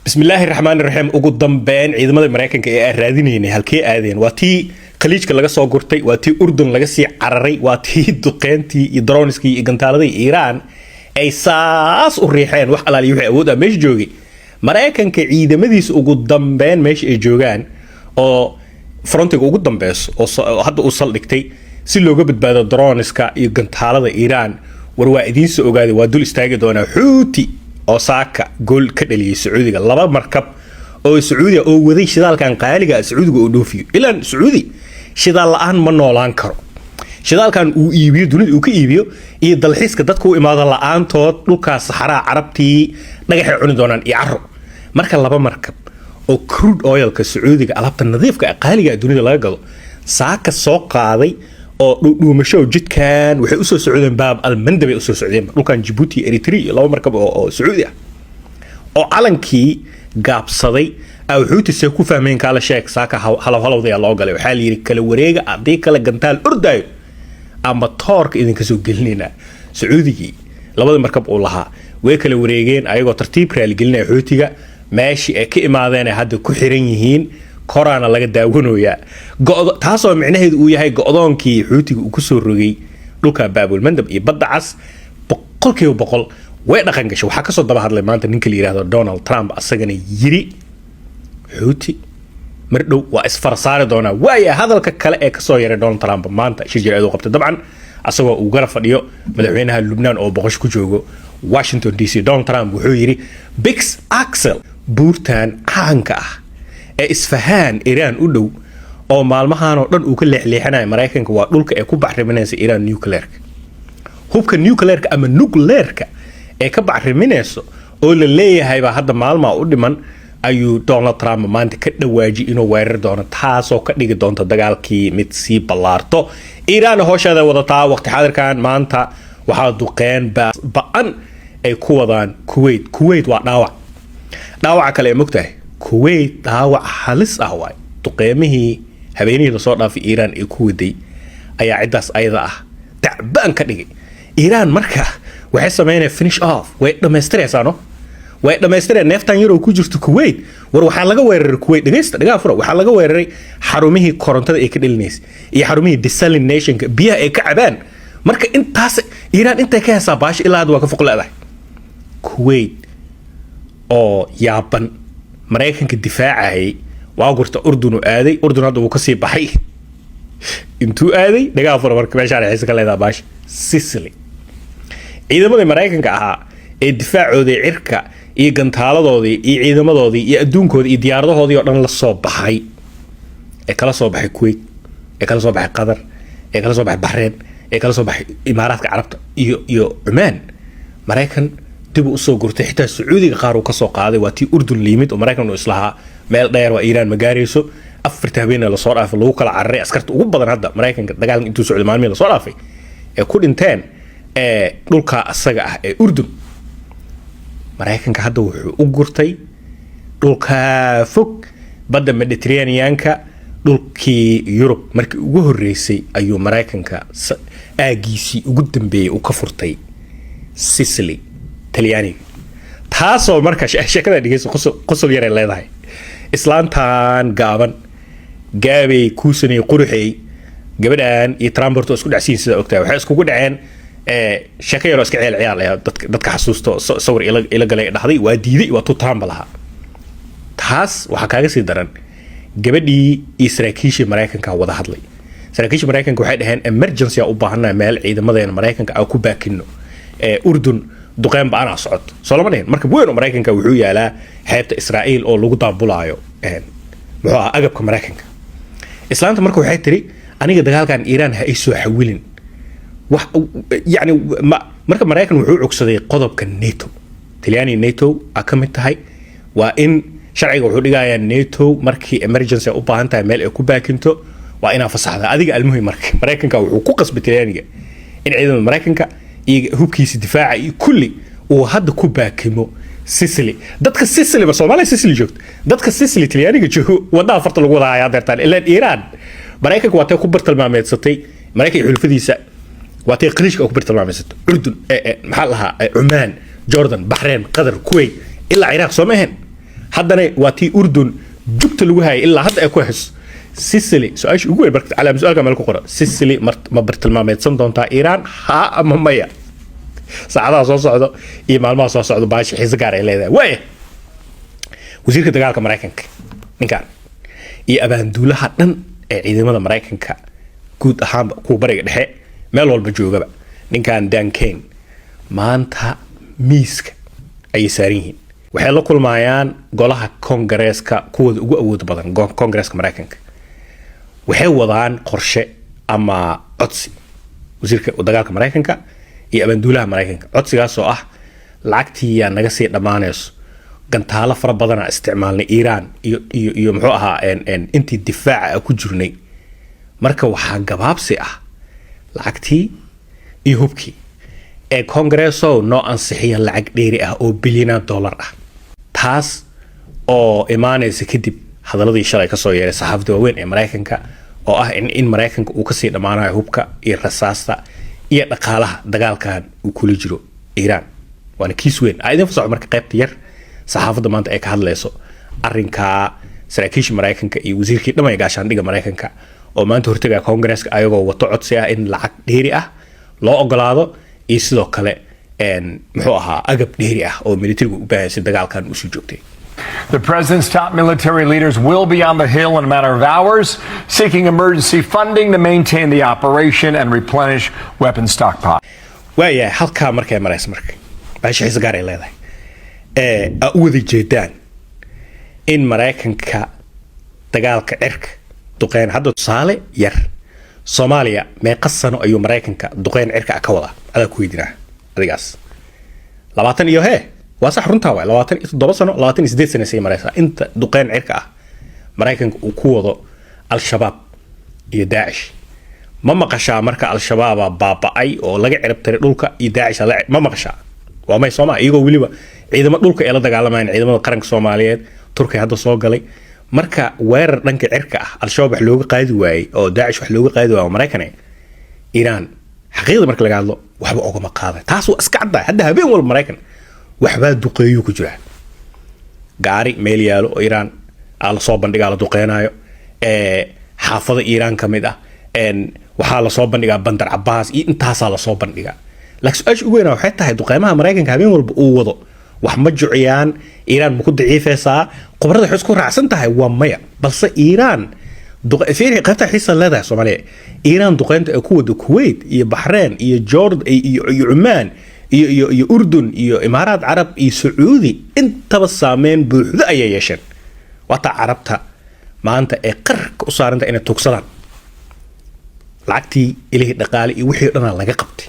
بسم الله الرحمن الرحيم ugu dambeyn ciidamada Mareykanka ee raadinayeen halkee aadeen waa tii khaliijka laga soo gurtay waa tii Urdun laga sii cararay waa tii duqeyntii iyo droneskii iyo gantaaladii Iran ay saas u riixeen wax alaali wixii awood ah meesha joogay Mareykanka ciidamadiisa ugu dambeyn meesha ay joogaan oo frontiga ugu dambeys oo hadda uu saldhigtay si looga badbaado droneska iyo gantaalada Iran war waa idin soo ogaaday waa dul istaagi doona Houthi Osaka gool ka dhaliyay Sacuudiga laba markab oo Sacuudiga oo waday shidaalkan qaaliga Sacuudiga oo dhoofiyo ilaan Sacuudi shidaal la'aan ma noolaan karo shidaalkan uu iibiyo dunida uu ka iibiyo iyo dalxiiska dadku u imaado la'aantood dhulka Sahara Carabtii dhagax cuni doonaan iyo carro marka laba markab oo crude oil ka Sacuudiga alabta nadiifka qaaliga dunida laga gado saaka soo qaaday oo dhuumasho jidkan waxay u soo socdeen baab al-Mandab ay u soo socdeen dhulkan Djibouti Eritrea laba markab oo Sacuudi ah oo calankii gaabsaday ay Houthi ku fahmeen kala sheek saaka halawday loo galay waxa la yiri kala wareega adii kala gantaal ordayo ama toorka idin ka soo gelinayna Sacuudigi labada markab oo lahaa way kala wareegeen ayagoo tartiib raali gelinay Houthiga meeshii ay ka imaadeen hadda ku xiran yihiin korana laga daawanooya taasoo micnaheedu uu yahay go'doonkii Houthiga uu ku soo rogay dhulka Baabul Mandab iyo badda cas 100% way dhaqan gashay waxa ka soo daba hadlay maanta ninka la yiraahdo Donald Trump asagana yiri Houthi mardhow waa isfarsaari doona waaya hadalka kale ee ka soo yaray Donald Trump maanta shirjiradu qabtay dabcan asagoo uu garab fadhiyo madaxweynaha Lebanon oo boqosh ku joogo Washington DC Donald Trump wuxuu yiri Bix Axel buurtan caanka ah ee isfahaan Iran u dhow oo maalmahan oo dhan uu ka leexleexanay Mareykanka waa dhulka ay ku baxriminaysa Iran nuclear hubka nuclear ama nuclearka ee ka baxriminayso oo la leeyahay ba hadda maalma u dhiman ayuu Donald Trump maanta ka dhawaaji inuu weerar doono taasoo ka dhigi doonta dagaalkii mid si ballaarto Iran hooshada wadataa waqti xadirkan maanta waxa duqeen ba'an ay ku wadaan Kuwait waa dhaawac kale mugtahay Kuwait dhaawac halis ah way duqeymihii habeenihii la soo dhaafay Iran ee ku waday ayaa cidaas ayada ah tacbaan ka dhigay Iran marka waxay sameeyeen finish off way dhameystiraysaano way dhameystireen neeftan yar oo ku jirto Kuwait war waxa laga weeraray Kuwait dhagaa furo waxa laga weeraray xarumihii korontada ee ka dhilinaysay iyo xarumihii desalination biyaha ee ka cabaan marka intaas Iran intay ka heesaa baash ilaa waa ka foqlaadahay Kuwait oo yaaban Mareykanka difaacay waa gurta Urdun aaday Urdun hadda uu ka sii baxay intuu aaday dhagaa furo marka meesha ay xiisa ka leedahay baash Sicily ciidamada Mareykanka ahaa ee difaacooday cirka iyo gantaaladoodii iyo ciidamadoodii iyo adduunkoodii iyo diyaaradahoodii oo dhan la soo baxay ee kala soo baxay Kuwait ee kala soo baxay Qatar ee kala soo baxay Bahrain ee kala soo baxay Imaaraadka Carabta iyo Oman Mareykan dib u soo gurtay xitaa Sacuudiga qaar uu ka soo qaaday waa tii Urdun liimid oo Mareykan uu islaha meel dheer waa Iran magaarayso afarta habeen la soo dhaafay lagu kala cararay askarta ugu badan hadda Mareykanka dagaalka intuu socday maalmihii la soo dhaafay ee ku dhinteen dhulka asaga ah ee Urdun Mareykanka hadda wuxuu u gurtay dhulka fog badda Mediterranean-ka dhulkii Europe markii ugu horeysay ayuu Mareykanka aagiisii ugu dambeeyay uu ka furtay Sicily Talyaaniga taasoo marka sheekada dhigayso qosol yar leedahay islaantan gaaban gaabay kuusanay quruxay gabadhan iyo Trump isku dhacsiin sida ogtahay waxay isku dhaceen sheeko yar oo iska ciyaal dadka xasuusto sawir ila galay dhaxday waa diiday waa Trump laha taas waxa kaaga sii daran gabadhii Israa'iisha Mareykanka wada hadlay Israa'iisha Mareykanka waxay dhaheen emergency u baahanaa meel ciidamadeena Mareykanka ay ku baakino Urdun duqeyn baan socod Soomaaliya marka weyn oo Mareykanka wuxuu yaalaa xeebta Israa'iil oo lagu daabulaayo muxuu agabka Mareykanka islaanta marka waxay tiri aniga dagaalkan Iran ha ay soo xawilin wax yani marka Mareykan wuxuu cugsaday qodobka NATO Talyaani NATO ka mid tahay waa in sharciga wuxuu dhigayaa NATO markii emergency u baahan tahay meel ay ku baakinto waa ina fasaxda adiga almuhim marka Mareykanka wuxuu ku qasbay Talyaaniga in ciidamada Mareykanka iyo hubkiisa difaaca iyo kulli uu hadda ku baakimo Sicily dadka Sicily Soomaaliya Sicily joogto dadka Sicily Talyaaniga joogo wada afarta lagu wada hayaa deertaan ilaa Iran Mareykanka waa tay ku bartilmaameedsatay Mareykanka xulfadiisa waa tay qaliishka ku bartilmaameedsatay Urdun maxaa lahaa Oman Jordan Bahrain Qatar Kuwait ilaa Iraq soo ma ahayn haddana waa tii urdun jugta lagu hayay ilaa hadda ay ku hayso sicily su-aasha ugu weyn marka calaamad su-aalka meel ku qoran sicily ma bartilmaameedsan doontaa iiraan haa ama maya saacadaha soo socdo iyo maalmaha soo socdo baashi xiise gaar ay leedahay waaya wasiirka dagaalka maraykanka ninkan iyo abaanduulaha dhan ee ciidamada maraykanka guud ahaanba kuwa bariga dhexe meel walba joogaba ninkan Dan Kane maanta miiska ayay saaran yihiin waxay la kulmayaan golaha kongareeska kuwooda ugu awood badan kongareeska maraykanka waxay wadaan qorshe ama codsi wasiirka dagaalka maraykanka iyo abaanduulaha maraykanka codsigaas oo ah lacagtii yaa naga sii dhammaanayso gantaalo fara badana isticmaalnay Iiraan iyo muxuu ahaa intii difaaca ku jirnay marka waxaa gabaabsi ah lacagtii iyo hubkii ee Congress-o noo ansixiya lacag dheeri ah oo bilyan dollar ah taas oo imaanaysa kadib hadaladii shalay ka soo yeeray saxaafadda waaweyn ee Mareykanka oo ah in Mareykanka uu ka sii dhamaanayo hubka iyo rasaasta iyo dhaqaalaha dagaalkan uu kula jiro Iiraan waana kiis weyn aydan fasaxo marka qaybta yar saxaafadda maanta ay ka hadlayso arrinka saraakiisha Mareykanka iyo wasiirkii dhamay gaashaandhiga Mareykanka oo maanta hortaga Congress-ka ayagoo wato codsi ah in lacag dheeri ah loo ogolaado iyo sidoo kale muxuu ahaa agab dheeri ah oo militariga u baahan si dagaalkan u soo joogtay. The president's top military leaders will be on the Hill in a matter of hours, seeking emergency funding to maintain the operation and replenish weapon stockpile. Waaya halka markay maraysa marka baashi xiisa gaar ay leedahay wada jeedaan in Mareykanka dagaalka cirka duqeyn hadda tusaale yar Soomaaliya meeqa sano ayuu Mareykanka duqeyn cirka ka wada ada ku weydiinaa adigaas 20 iyo waa sax runtaa waa 27 sano 28 sano say maraysa inta duqeyn cirka ah Mareykanka uu ku wado al-shabaab iyo Daesh ma maqashaa marka al-shabaab baaba'ay oo laga ciribtiray dhulka iyo Daesh ma maqashaa waa may Soomaaliya iyagoo waliba ciidamada dhulka ee la dagaalamayaan ciidamada qaranka Soomaaliyeed Turkiga hadda soo galay marka weerar dhanka cirka ah al-shabaab wax looga qaadi waayay oo Daesh wax looga qaadi waayay Mareykanka Iiraan xaqiiqda marka laga hadlo waxba uga ma qaaday taas waa iska cadda hadda habeen walba Mareykan waxba duqeeyo ku jira gaari meel yaalo oo Iiraan ala soo bandhigaa la duqeenayo xaafada Iiraan kamid ah waxa la soo bandhigaa Bandar Abbas iyo intaas la soo bandhigaa laakiin ash ugu weyn waxay tahay duqeymaha Mareykanka habeen walba uu wado wax ma juciyaan Iiraan ma ku daciifaysaa qobrada xus ku raacsan tahay waa maya balse Iiraan duqeeyay qaybta xiisa leedahay Soomaaliya Iiraan duqeynta ay ku wado Kuwait iyo Bahrain iyo Jordan iyo Oman iyo Urdun iyo Imaaraat Arab iyo Saudi intaba saameyn buuxda ay yeesheen wata Arabta maanta ee qarka u saaranta inay tugsadaan lacagtii ilaahay dhaqaale iyo wixii dhan laga qabtay